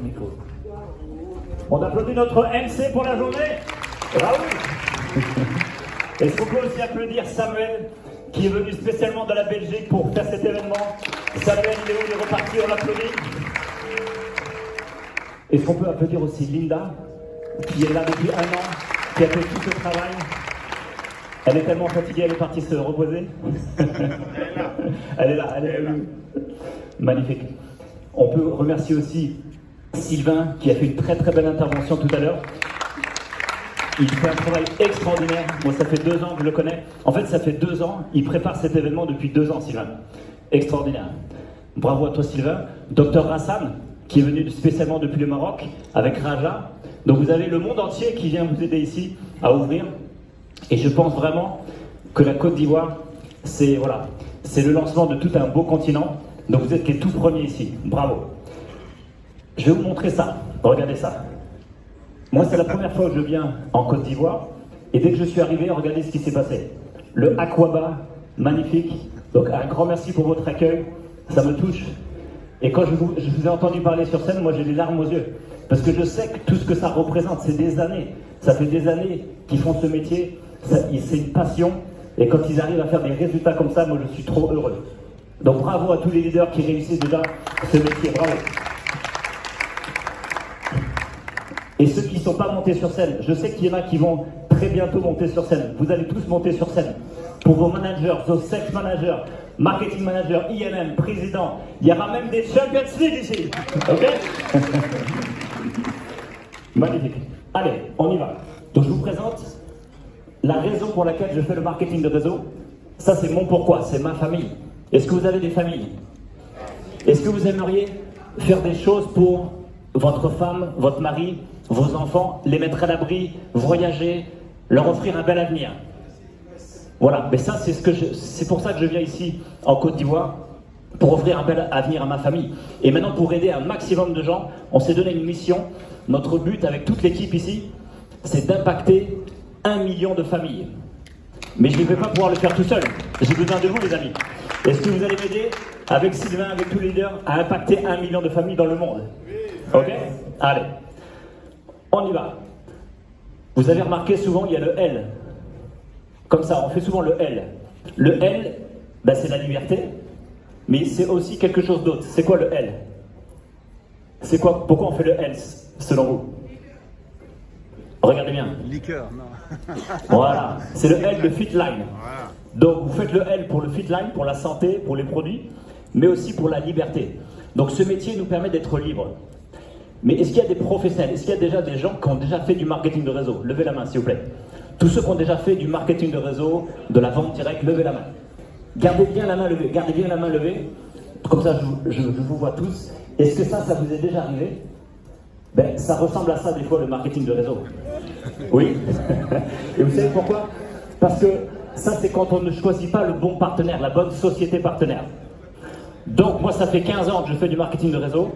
Nico. On applaudit notre MC pour la journée. Bravo. Est-ce qu'on peut aussi applaudir Samuel, qui est venu spécialement de la Belgique pour faire cet événement. Samuel, il est reparti, on l'applaudit. Est-ce qu'on peut applaudir aussi Linda, qui est là depuis 1 an, qui a fait tout ce travail. Elle est tellement fatiguée, elle est partie se reposer. Elle est là. Magnifique. On peut remercier aussi Sylvain, qui a fait une très très belle intervention tout à l'heure. Il fait un travail extraordinaire. Moi, ça fait 2 ans que je le connais. En fait, ça fait 2 ans. Il prépare cet événement depuis 2 ans, Sylvain. Extraordinaire. Bravo à toi, Sylvain. Docteur Hassan, qui est venu spécialement depuis le Maroc, avec Raja. Donc vous avez le monde entier qui vient vous aider ici à ouvrir. Et je pense vraiment que la Côte d'Ivoire, c'est le lancement de tout un beau continent. Donc vous êtes les tout premiers ici. Bravo. Je vais vous montrer ça. Regardez ça. Moi, c'est la première fois que je viens en Côte d'Ivoire. Et dès que je suis arrivé, regardez ce qui s'est passé. Le Aquaba, magnifique. Donc un grand merci pour votre accueil. Ça me touche. Et quand je vous ai entendu parler sur scène, moi j'ai les larmes aux yeux. Parce que je sais que tout ce que ça représente, c'est des années. Ça fait des années qu'ils font ce métier. C'est une passion. Et quand ils arrivent à faire des résultats comme ça, moi je suis trop heureux. Donc bravo à tous les leaders qui réussissent déjà ce métier. Bravo. Et ceux qui ne sont pas montés sur scène, je sais qu'il y en a qui vont très bientôt monter sur scène. Vous allez tous monter sur scène. Pour vos managers, vos sex managers, marketing managers, INM, président. Il y aura même des Champions League ici. Ok? Magnifique. Allez, on y va. Donc je vous présente la raison pour laquelle je fais le marketing de réseau. Ça, c'est mon pourquoi, c'est ma famille. Est-ce que vous avez des familles? Est-ce que vous aimeriez faire des choses pour votre femme, votre mari, vos enfants, les mettre à l'abri, voyager, leur offrir un bel avenir? Voilà, mais ça c'est pour ça que je viens ici en Côte d'Ivoire, pour offrir un bel avenir à ma famille. Et maintenant, pour aider un maximum de gens, on s'est donné une mission. Notre but avec toute l'équipe ici, c'est d'impacter 1 million de familles. Mais je ne vais pas pouvoir le faire tout seul. J'ai besoin de vous, les amis. Est-ce que vous allez m'aider, avec Sylvain, avec tous les leaders, à impacter 1 million de familles dans le monde? Ok? Allez. On y va. Vous avez remarqué souvent, il y a le L. Comme ça, on fait souvent le L. Le L, ben, c'est la liberté, mais c'est aussi quelque chose d'autre. C'est quoi le L? C'est quoi? Pourquoi on fait le L, selon vous? Regardez bien. Liqueur, non. Voilà, c'est le L de Fit Line. Donc vous faites le L pour le Fit Line, pour la santé, pour les produits, mais aussi pour la liberté. Donc ce métier nous permet d'être libre. Mais est-ce qu'il y a des professionnels? Est-ce qu'il y a déjà des gens qui ont déjà fait du marketing de réseau? Levez la main, s'il vous plaît. Tous ceux qui ont déjà fait du marketing de réseau, de la vente directe, levez la main. Gardez bien la main levée, gardez bien la main levée. Comme ça, je vous vois tous. Est-ce que ça vous est déjà arrivé? Ben, ça ressemble à ça des fois, le marketing de réseau. Oui. Et vous savez pourquoi? Parce que ça, c'est quand on ne choisit pas le bon partenaire, la bonne société partenaire. Donc, moi, ça fait 15 ans que je fais du marketing de réseau.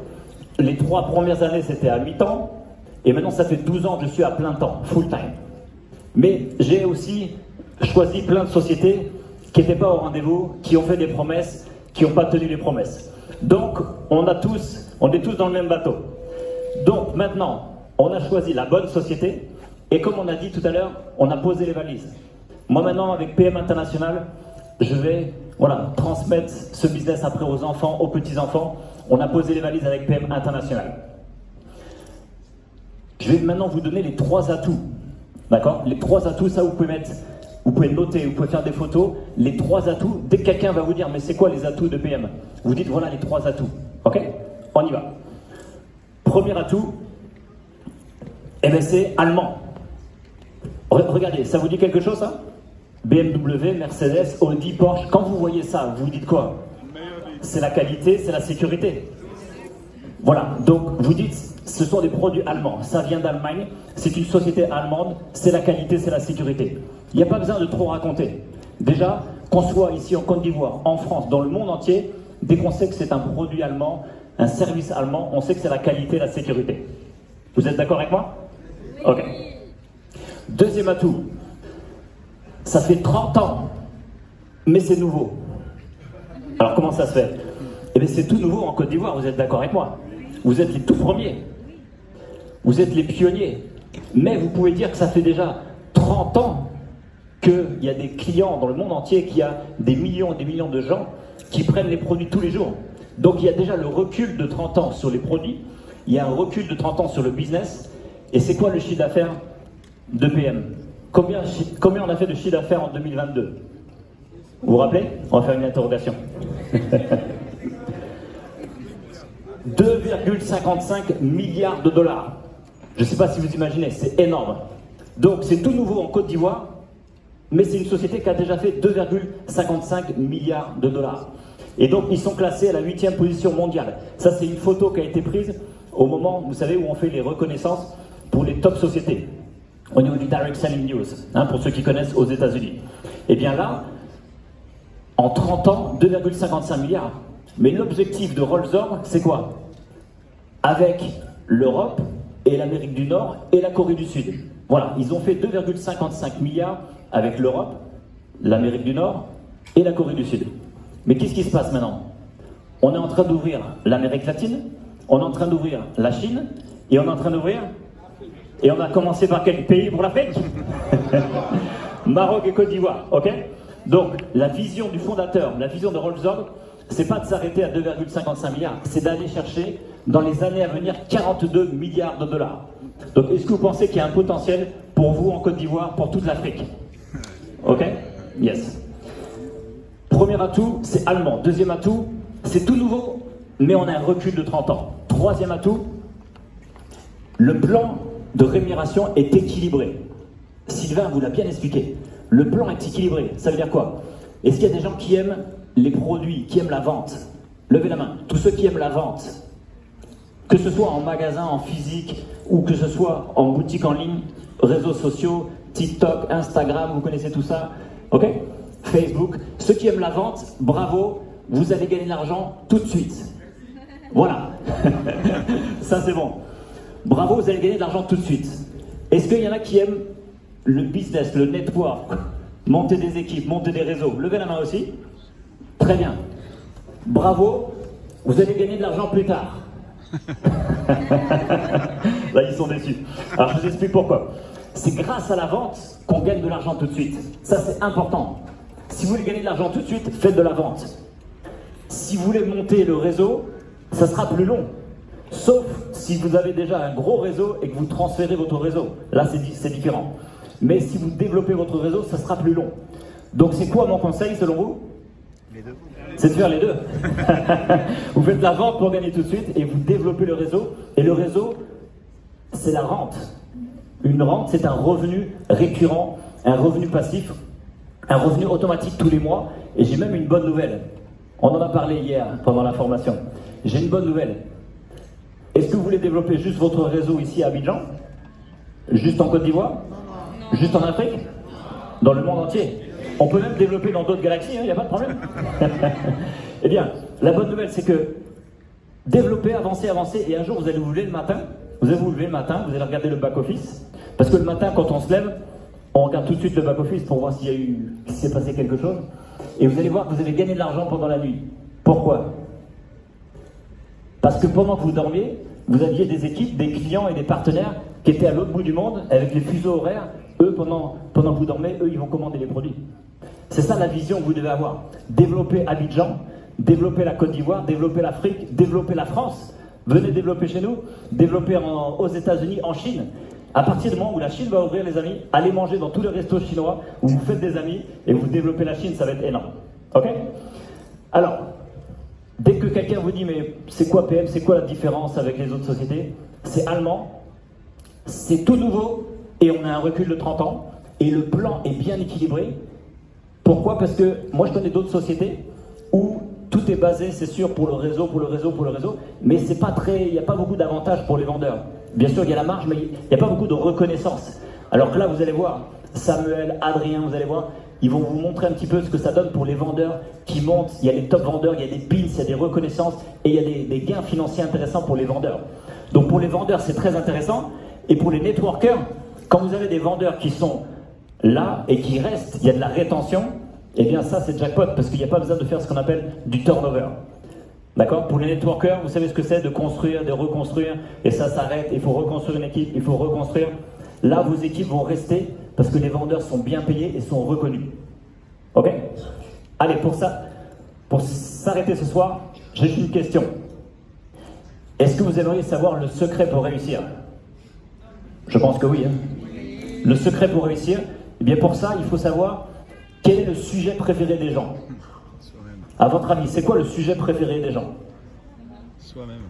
Les 3 premières années, c'était à mi-temps. Et maintenant, ça fait 12 ans que je suis à plein temps, full time. Mais j'ai aussi choisi plein de sociétés qui n'étaient pas au rendez-vous, qui ont fait des promesses, qui n'ont pas tenu les promesses. Donc, on est tous dans le même bateau. Donc, maintenant, on a choisi la bonne société. Et comme on a dit tout à l'heure, on a posé les valises. Moi, maintenant, avec PM International, je vais transmettre ce business après aux enfants, aux petits-enfants. On a posé les valises avec PM International. Je vais maintenant vous donner les 3 atouts. D'accord? Les 3 atouts, ça vous pouvez mettre, vous pouvez noter, vous pouvez faire des photos. Les 3 atouts, dès que quelqu'un va vous dire, mais c'est quoi les atouts de PM? Vous dites, voilà les 3 atouts. Ok? On y va. Premier atout, eh bien c'est allemand. Regardez, ça vous dit quelque chose, ça? BMW, Mercedes, Audi, Porsche. Quand vous voyez ça, vous dites quoi? C'est la qualité, c'est la sécurité. Voilà, donc vous dites, ce sont des produits allemands. Ça vient d'Allemagne, c'est une société allemande, c'est la qualité, c'est la sécurité. Il n'y a pas besoin de trop raconter. Déjà, qu'on soit ici en Côte d'Ivoire, en France, dans le monde entier, dès qu'on sait que c'est un produit allemand, un service allemand, on sait que c'est la qualité, la sécurité. Vous êtes d'accord avec moi? Ok. Deuxième atout, ça fait 30 ans, mais c'est nouveau. Alors comment ça se fait? Eh bien c'est tout nouveau en Côte d'Ivoire, vous êtes d'accord avec moi? Vous êtes les tout premiers. Vous êtes les pionniers. Mais vous pouvez dire que ça fait déjà 30 ans qu'il y a des clients dans le monde entier, qu'il y a des millions et des millions de gens qui prennent les produits tous les jours. Donc il y a déjà le recul de 30 ans sur les produits, il y a un recul de 30 ans sur le business. Et c'est quoi le chiffre d'affaires de PM? Combien on a fait de chiffre d'affaires en 2022? Vous vous rappelez? On va faire une interrogation. 2,55 milliards de dollars. Je ne sais pas si vous imaginez, c'est énorme. Donc c'est tout nouveau en Côte d'Ivoire, mais c'est une société qui a déjà fait 2,55 milliards de dollars. Et donc ils sont classés à la 8e position mondiale. Ça c'est une photo qui a été prise au moment, vous savez, où on fait les reconnaissances pour les top sociétés, au niveau du Direct Selling News, hein, pour ceux qui connaissent aux États-Unis. Et bien là, en 30 ans, 2,55 milliards. Mais l'objectif de Rolls-Royce, c'est quoi? Avec l'Europe et l'Amérique du Nord et la Corée du Sud. Voilà, ils ont fait 2,55 milliards avec l'Europe, l'Amérique du Nord et la Corée du Sud. Mais qu'est-ce qui se passe maintenant? On est en train d'ouvrir l'Amérique latine, on est en train d'ouvrir la Chine, et on est en train d'ouvrir... Et on a commencé par quel pays pour l'Afrique? Maroc et Côte d'Ivoire, ok? Donc, la vision du fondateur, la vision de Rolls-Royce, c'est pas de s'arrêter à 2,55 milliards, c'est d'aller chercher, dans les années à venir, 42 milliards de dollars. Donc, est-ce que vous pensez qu'il y a un potentiel pour vous en Côte d'Ivoire, pour toute l'Afrique? Ok? Yes. Premier atout, c'est allemand. Deuxième atout, c'est tout nouveau, mais on a un recul de 30 ans. Troisième atout, le plan de rémunération est équilibré. Sylvain vous l'a bien expliqué. Le plan est équilibré. Ça veut dire quoi? Est-ce qu'il y a des gens qui aiment les produits, qui aiment la vente? Levez la main. Tous ceux qui aiment la vente, que ce soit en magasin, en physique, ou que ce soit en boutique en ligne, réseaux sociaux, TikTok, Instagram, vous connaissez tout ça, ok? Facebook. Ceux qui aiment la vente, bravo, vous allez gagner de l'argent tout de suite. Voilà. Ça c'est bon. Bravo, vous allez gagner de l'argent tout de suite. Est-ce qu'il y en a qui aiment le business, le network, monter des équipes, monter des réseaux? Levez la main aussi. Très bien. Bravo, vous allez gagner de l'argent plus tard. Là, ils sont déçus. Alors, je vous explique pourquoi. C'est grâce à la vente qu'on gagne de l'argent tout de suite. Ça, c'est important. Si vous voulez gagner de l'argent tout de suite, faites de la vente. Si vous voulez monter le réseau, ça sera plus long. Sauf si vous avez déjà un gros réseau et que vous transférez votre réseau. Là, c'est différent. Mais si vous développez votre réseau, ça sera plus long. Donc, c'est quoi mon conseil, selon vous? Les deux. C'est de faire les deux. Vous faites de la vente pour gagner tout de suite et vous développez le réseau. Et le réseau, c'est la rente. Une rente, c'est un revenu récurrent, un revenu passif, un revenu automatique tous les mois. Et j'ai même une bonne nouvelle. On en a parlé hier pendant la formation. J'ai une bonne nouvelle. Est-ce que vous voulez développer juste votre réseau ici à Abidjan? Juste en Côte d'Ivoire? Juste en Afrique? Dans le monde entier? On peut même développer dans d'autres galaxies, il n'y a pas de problème. Eh bien, la bonne nouvelle, c'est que développer, avancer, avancer, et un jour vous allez vous lever le matin, vous allez regarder le back-office, parce que le matin, quand on se lève, on regarde tout de suite le back-office pour voir s'il s'est passé quelque chose, et vous allez voir que vous allez gagner de l'argent pendant la nuit. Pourquoi? Parce que pendant que vous dormiez, vous aviez des équipes, des clients et des partenaires qui étaient à l'autre bout du monde, avec les fuseaux horaires. Eux, pendant que vous dormez, eux, ils vont commander les produits. C'est ça la vision que vous devez avoir. Développer Abidjan, développer la Côte d'Ivoire, développer l'Afrique, développer la France. Venez développer chez nous, développer aux États-Unis, en Chine. À partir du moment où la Chine va ouvrir, les amis, allez manger dans tous les restos chinois où vous faites des amis et vous développez la Chine, ça va être énorme. Ok? Alors, dès que quelqu'un vous dit, mais c'est quoi PM, c'est quoi la différence avec les autres sociétés? C'est allemand, c'est tout nouveau et on a un recul de 30 ans et le plan est bien équilibré. Pourquoi? Parce que moi je connais d'autres sociétés où tout est basé, c'est sûr, pour le réseau, mais c'est pas il n'y a pas beaucoup d'avantages pour les vendeurs. Bien sûr, il y a la marge, mais il n'y a pas beaucoup de reconnaissance. Alors que là, vous allez voir, Samuel, Adrien, vous allez voir, ils vont vous montrer un petit peu ce que ça donne pour les vendeurs qui montent. Il y a les top vendeurs, il y a des pins, il y a des reconnaissances et il y a des gains financiers intéressants pour les vendeurs. Donc pour les vendeurs, c'est très intéressant. Et pour les networkers, quand vous avez des vendeurs qui sont là et qui restent, il y a de la rétention, eh bien ça c'est jackpot parce qu'il n'y a pas besoin de faire ce qu'on appelle du turnover. D'accord? Pour les networkers, vous savez ce que c'est de construire, de reconstruire, et ça s'arrête, il faut reconstruire une équipe, il faut reconstruire. Là, vos équipes vont rester parce que les vendeurs sont bien payés et sont reconnus. Ok? Allez, pour s'arrêter ce soir, j'ai une question. Est-ce que vous aimeriez savoir le secret pour réussir? Je pense que oui. Hein? Le secret pour réussir, eh bien pour ça, il faut savoir quel est le sujet préféré des gens. À votre avis, c'est quoi le sujet préféré des gens? Soi-même.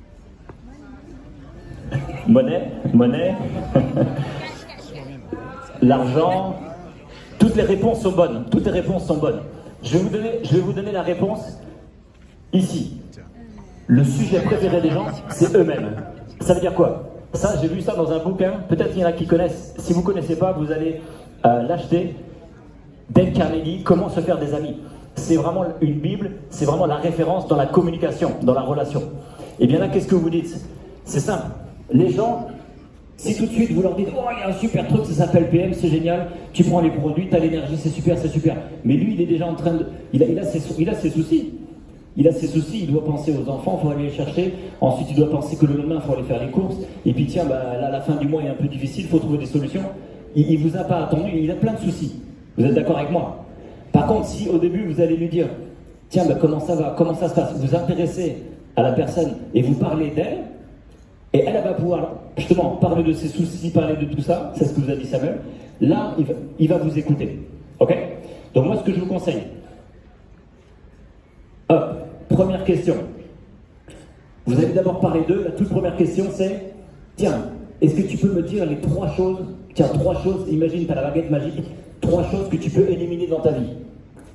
Monnaie, l'argent, toutes les réponses sont bonnes. Je vais vous donner la réponse ici. Le sujet préféré des gens, c'est eux-mêmes. Ça veut dire quoi? Ça, j'ai vu ça dans un bouquin, peut-être il y en a qui connaissent. Si vous ne connaissez pas, vous allez l'acheter. Dale Carnegie, Comment se faire des amis. C'est vraiment une Bible, c'est vraiment la référence dans la communication, dans la relation. Et bien là, qu'est-ce que vous dites? C'est simple. Les gens, si tout de suite vous leur dites « Oh, il y a un super truc, ça s'appelle PM, c'est génial, tu prends les produits, tu as l'énergie, c'est super. » Mais lui, il est déjà en train de... Il a ses soucis. Il a ses soucis, il doit penser aux enfants, il faut aller les chercher. Ensuite, il doit penser que le lendemain, il faut aller faire les courses. Et puis tiens, là, la fin du mois est un peu difficile, il faut trouver des solutions. Il ne vous a pas attendu, il a plein de soucis. Vous êtes d'accord avec moi? Par contre, si au début, vous allez lui dire « Tiens, comment ça va? Comment ça se passe ?» Vous intéressez à la personne et vous parlez d'elle, et elle va pouvoir justement parler de ses soucis, parler de tout ça, c'est ce que vous a dit Samuel. Là, il va vous écouter. Ok? Donc moi, ce que je vous conseille, hop, première question. Vous allez d'abord parler d'eux. La toute première question, c'est tiens, est-ce que tu peux me dire les 3 choses? Tiens, 3 choses, imagine, tu as la baguette magique, 3 choses que tu peux éliminer dans ta vie.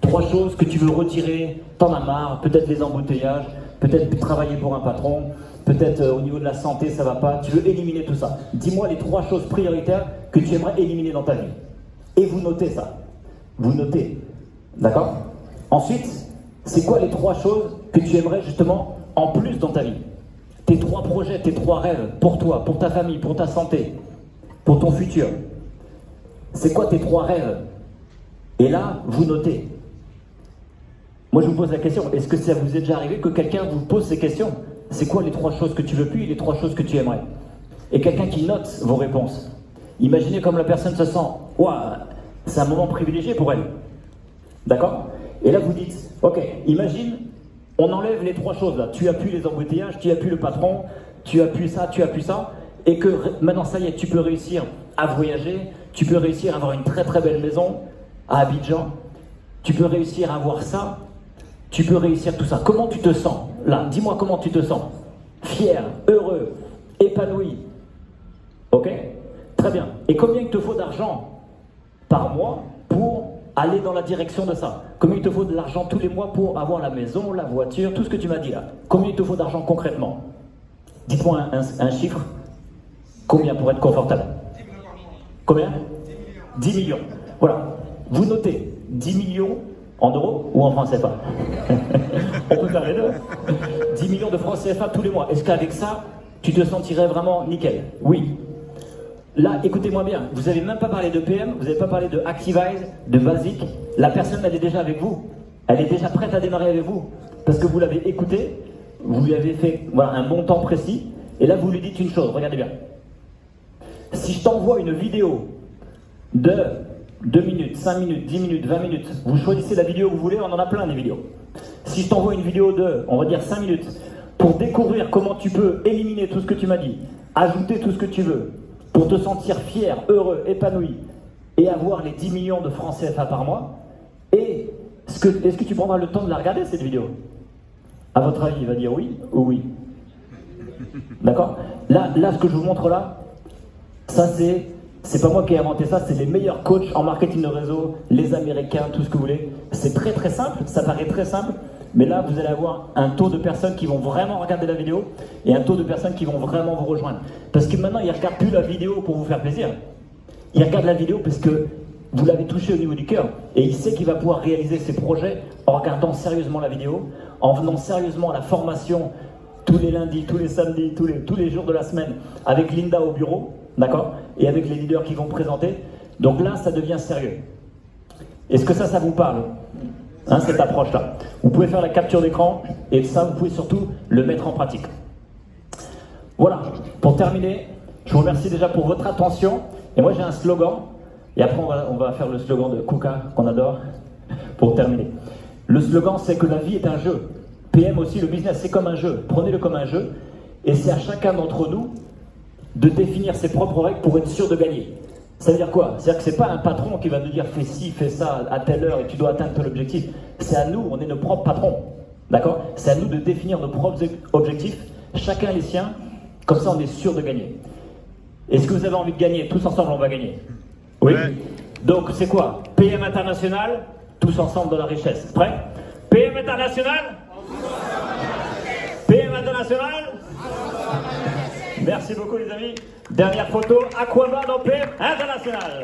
3 choses que tu veux retirer, t'en as marre, peut-être les embouteillages, peut-être travailler pour un patron, peut-être au niveau de la santé, ça va pas, tu veux éliminer tout ça. Dis-moi les 3 choses prioritaires que tu aimerais éliminer dans ta vie. Et vous notez ça. Vous notez. D'accord? Ensuite, c'est quoi les 3 choses que tu aimerais justement en plus dans ta vie? Tes 3 projets, tes 3 rêves pour toi, pour ta famille, pour ta santé, pour ton futur. C'est quoi tes 3 rêves? Et là, vous notez. Moi, je vous pose la question, est-ce que ça vous est déjà arrivé que quelqu'un vous pose ces questions? C'est quoi les 3 choses que tu veux plus et les 3 choses que tu aimerais? Et quelqu'un qui note vos réponses. Imaginez comme la personne se sent, ouah, c'est un moment privilégié pour elle. D'accord? Et là, vous dites, ok, imagine, on enlève les 3 choses là. Tu as plus les embouteillages, tu as plus le patron, tu as plus ça, et que maintenant, ça y est, tu peux réussir à voyager, tu peux réussir à avoir une très très belle maison à Abidjan, tu peux réussir à avoir ça, tu peux réussir tout ça. Comment tu te sens là? Dis-moi comment tu te sens. Fier, heureux, épanoui. Ok? Très bien. Et combien il te faut d'argent par mois pour aller dans la direction de ça? Combien il te faut de l'argent tous les mois pour avoir la maison, la voiture, tout ce que tu m'as dit là? Combien il te faut d'argent concrètement? Dites-moi un chiffre. Combien pour être confortable? Combien? 10 millions. Voilà. Vous notez 10 millions en euros ou en francs CFA? On peut faire les deux. 10 millions de francs CFA tous les mois. Est-ce qu'avec ça, tu te sentirais vraiment nickel? Oui. Là, écoutez-moi bien, vous n'avez même pas parlé de PM, vous n'avez pas parlé de Activize, de Basic. La personne, elle est déjà avec vous. Elle est déjà prête à démarrer avec vous. Parce que vous l'avez écouté, vous lui avez fait voilà, un bon temps précis, et là, vous lui dites une chose, regardez bien. Si je t'envoie une vidéo de 2 minutes, 5 minutes, 10 minutes, 20 minutes, vous choisissez la vidéo que vous voulez, on en a plein des vidéos. Si je t'envoie une vidéo de, on va dire 5 minutes, pour découvrir comment tu peux éliminer tout ce que tu m'as dit, ajouter tout ce que tu veux, pour te sentir fier, heureux, épanoui, et avoir les 10 millions de francs CFA par mois, et est-ce que tu prendras le temps de la regarder cette vidéo? À votre avis, il va dire oui ou oui? D'accord? Là, ce que je vous montre là, ça c'est pas moi qui ai inventé ça, c'est les meilleurs coachs en marketing de réseau, les Américains, tout ce que vous voulez. C'est très très simple, ça paraît très simple, Mais là, vous allez avoir un taux de personnes qui vont vraiment regarder la vidéo et un taux de personnes qui vont vraiment vous rejoindre. Parce que maintenant, ils ne regardent plus la vidéo pour vous faire plaisir. Ils regardent la vidéo parce que vous l'avez touché au niveau du cœur. Et il sait qu'il va pouvoir réaliser ses projets en regardant sérieusement la vidéo, en venant sérieusement à la formation tous les lundis, tous les samedis, tous les jours de la semaine, avec Linda au bureau, d'accord? Et avec les leaders qui vont présenter. Donc là, ça devient sérieux. Est-ce que ça vous parle? Hein, cette approche-là. Vous pouvez faire la capture d'écran et ça, vous pouvez surtout le mettre en pratique. Voilà, pour terminer, je vous remercie déjà pour votre attention. Et moi, j'ai un slogan. Et après, on va faire le slogan de Kuka, qu'on adore, pour terminer. Le slogan, c'est que la vie est un jeu. PM aussi, le business, c'est comme un jeu. Prenez-le comme un jeu. Et c'est à chacun d'entre nous de définir ses propres règles pour être sûr de gagner. Ça veut dire quoi? C'est-à-dire que c'est pas un patron qui va nous dire fais ci, fais ça à telle heure et tu dois atteindre ton objectif. C'est à nous, on est nos propres patrons. D'accord? C'est à nous de définir nos propres objectifs, chacun les siens, comme ça on est sûr de gagner. Est-ce que vous avez envie de gagner? Tous ensemble on va gagner. Oui? Ouais. Donc c'est quoi? PM International, tous ensemble dans la richesse. Prêt? PM International? PM International? Merci beaucoup les amis. Dernière photo, Aquaman en PM International.